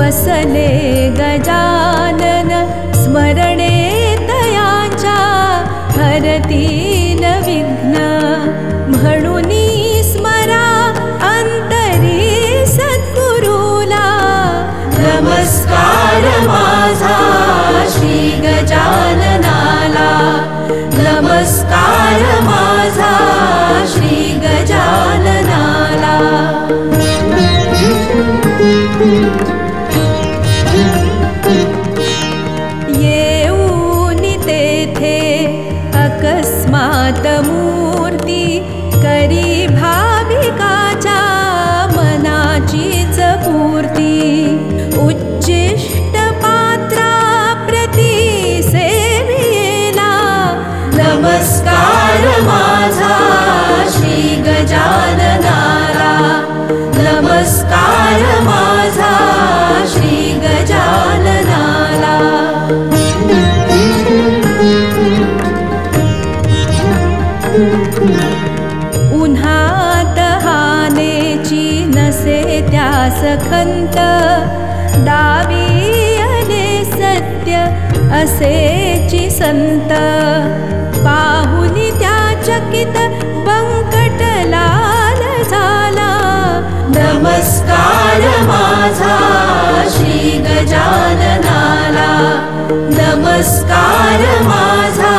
बसले गजानन स्मरणे तयाच्या हरतील विघ्न म्हणूनी स्मरा अंतरी सद्गुरुला नमस्कार माझा श्री गजाननाला नमस्कार माझा श्री गजाननाला येऊनी तेथे अकस्मात मूर्ती करी भाविकाच्या मनाचीच पूर्ती उच्चिष्ट पात्रा प्रति सेवियेला नमस्कार माझा श्री गजाननाला नमस्कार माझा श्री गजाननाला उन्हात हानेची नसे त्यास खंत दावी अने सत्य असेची संत पाहुनी त्या चकित बंकट लाल झाला नमस्कार माझा श्री गजाननाला नमस्कार माझा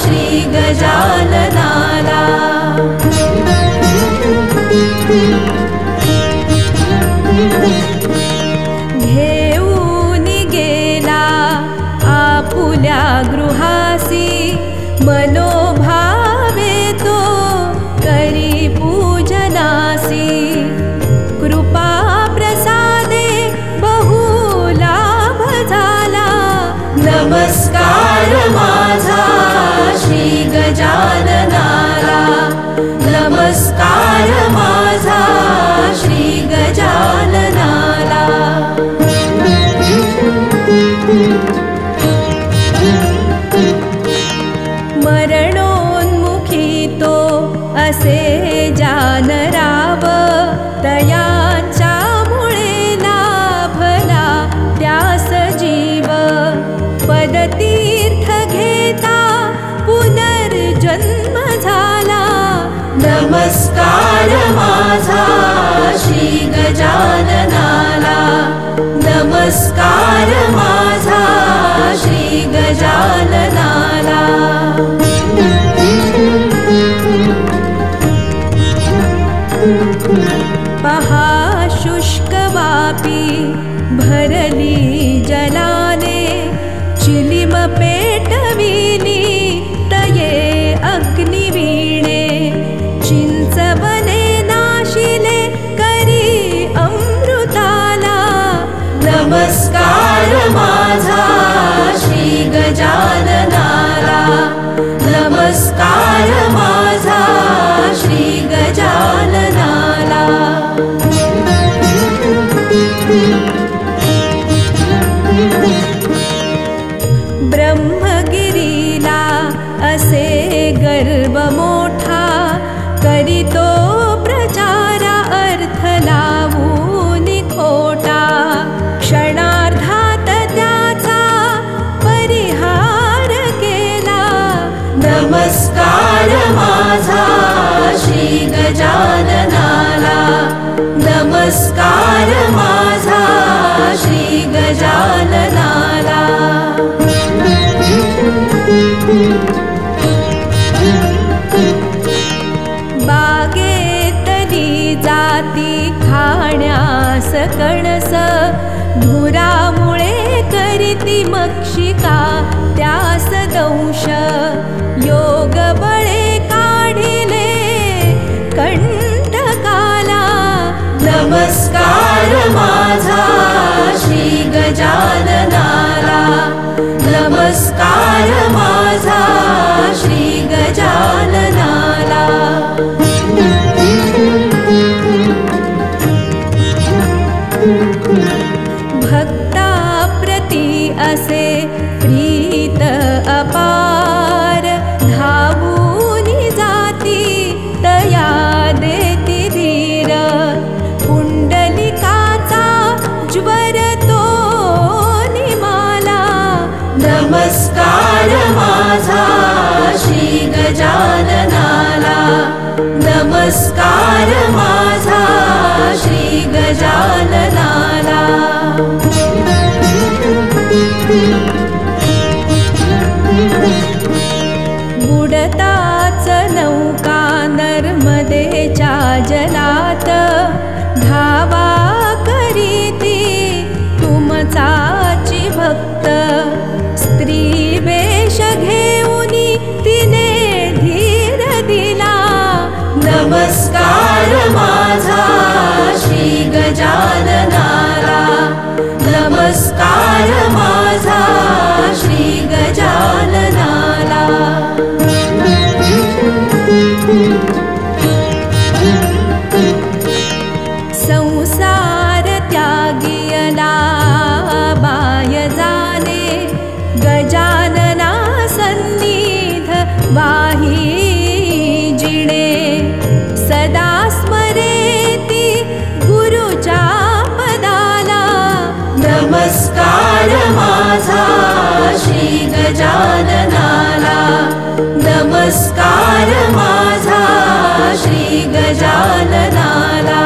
श्री गजाननाला घेऊन गेला आपुल्या गृहासी मनोभावे तो करी पूजनासी कृपा प्रसादे बहु लाभ झाला नमस्कार माझा श्री गजाननाला नमस्कार माझा श्री गजाननाला मरणोन्मुखी तो असे जानराव तयांच्या मुळे लाभला त्यास जीव पदतीर्थ घेता पुनर्जन्म झाला नमस्कार माझा श्री गजाननाला नमस्कार माझा श्री गजाननाला पहा शुष्क वापी भरली जलाने चिलिम पेटविली तये अग्निवीणे चिंचवने नाशिले करी अमृताला नमस्कार माझा श्री गजाननाला नमस्कार माझा श्री गजाननाला ब्रह्मगिरीला असे गर्व मोठा करीतो प्रचारा अर्थ लावून खोटा क्षणार्धात त्याचा परिहार केला नमस्कार माझा श्री गजाननाला नमस्कार माझा श्री गजाननाला बागेतली जाती खाण्यास कणस धुरामुळे करीती मक्षिका त्यास दंश योग बळे काढिले कंटकाला नमस्कार माझा श्री गजाननाला नमस्कार माझा श्री गजाननाला भक्ता प्रति असे प्रीत अपार धावूनी जाती तया देती धीर पुंडलिकाचा ज्वर तो नमस्कार माझा श्री गजाननाला। बुडताच नौका नर्मदेच्या जलात, धावा करीती तुमचाची भक्त। स्त्री वेश घेऊनी तिने धीर दिला, नमस्कार माझा श्री गजाननाला। नमस्कार माझा श्री गजाननाला। संसार त्यागियला बाय जाणे, गजानना सन्निध वाही जिणे। सदा स्मरेती गुरुच्या पदाला, नमस्कार माझा श्री गजाननाला। नमस्कार माझा श्री गजाननाला।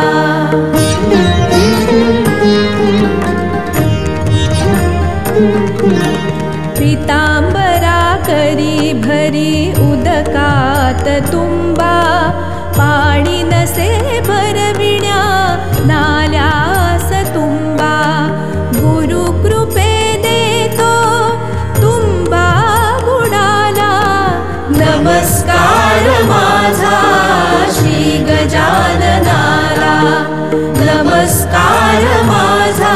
पीतांबरा करी भरी उदकात तुंबा, पाणी नसे भरविण्या नाल्यास तुंबा। गुरु कृपे देतो तुंबा बुडाला, नमस्कार माझा श्री गजाननाला। नमस्कार माझा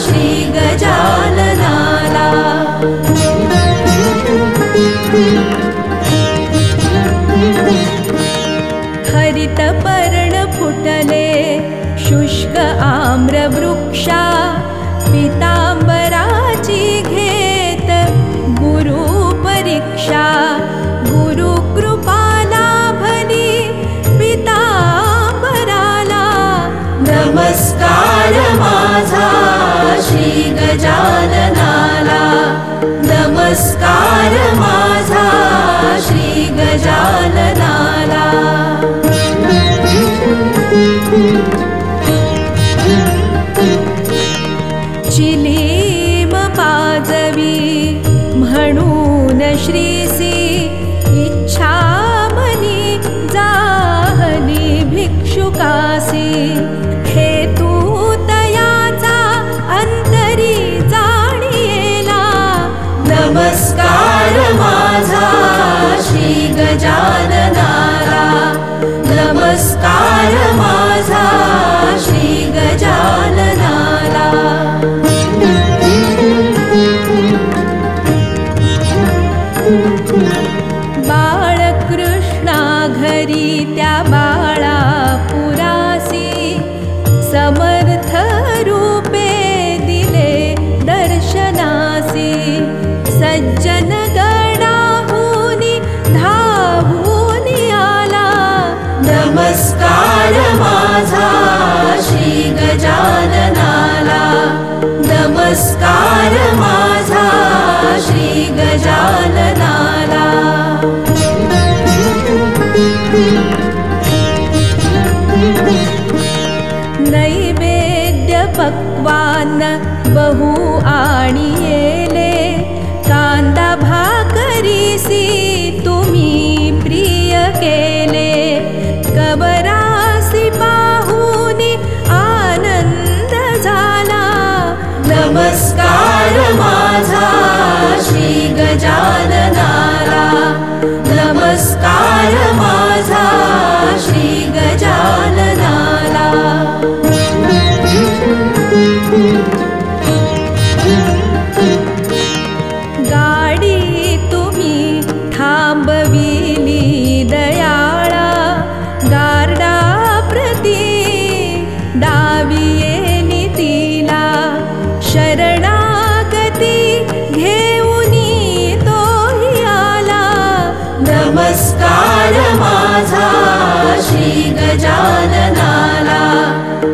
श्री गजाननाला। हरित पर्ण फुटले शुष्क आम्र वृक्षा, पीतांबराची घेत गुरु परीक्षा। गुरु कृपा लाभली पीतांबराला, नमस्कार माझा श्री गजाननाला। नमस्कार माझा श्री गजाननाला। चिलीम पाजवी म्हणून श्रीसी, इच्छा मनी जाहली भिक्षुकासी। हेतू तयाचा अंतरी जाणियेला, नमस्कार माझा श्री गजाननाला। नमस्कार माझा श्री गजाननाला। बाळकृष्णा घरी त्या बाळा पुरासी, समर्थ रूपे दिले दर्शनासी। सज्जन गणाहुनी धावूनी आला, नमस्कार माझा श्री गजाननाला। नमस्कार माझा श्री गजाननाला। नैवेद्य पक्वान बहु आणियेले, कांदा भाकरीसी तुम्ही प्रिय केले। कबरासी पाहुनी आनंद झाला, नमस्कार माझा श्री गजाननाला। नमस्कार माझा श्री गजाननाला। गाडी तुम्ही थांबविली दयाळा, गारडा प्रती डावियेली तिला। शरणागती घेऊनी तोही आला, नमस्कार माझा श्री गजाननाला।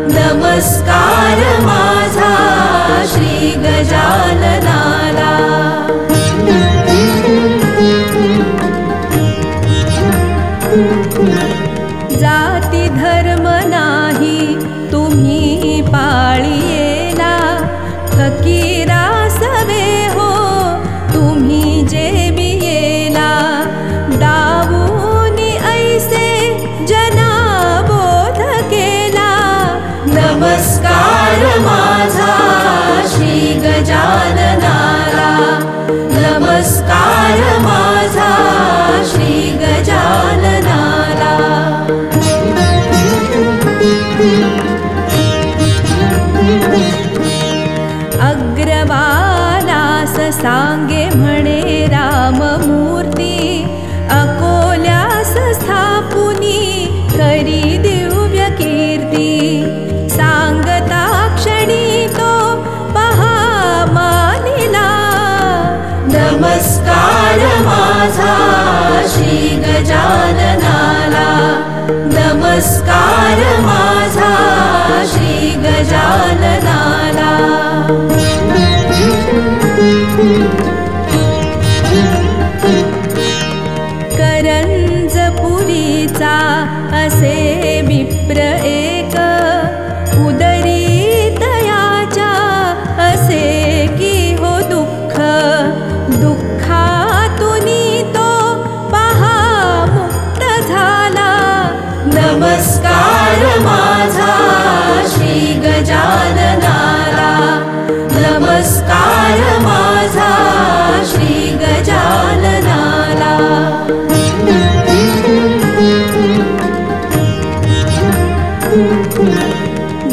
नमस्कार माझा श्री गजाननाला। जा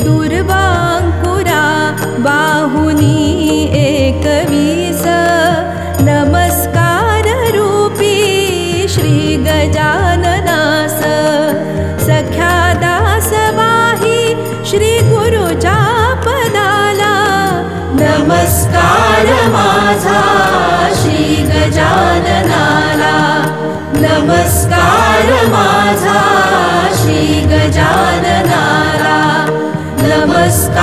दुर्वांकुरा बाहुनी 21 नमस्कार रूपी श्री गजाननास सख्या दास वाही श्री गुरुच्या पदाला नमस्कार माझा श्री गजाननाला नमस्कार माझा श्री गजाननाला नमस्कार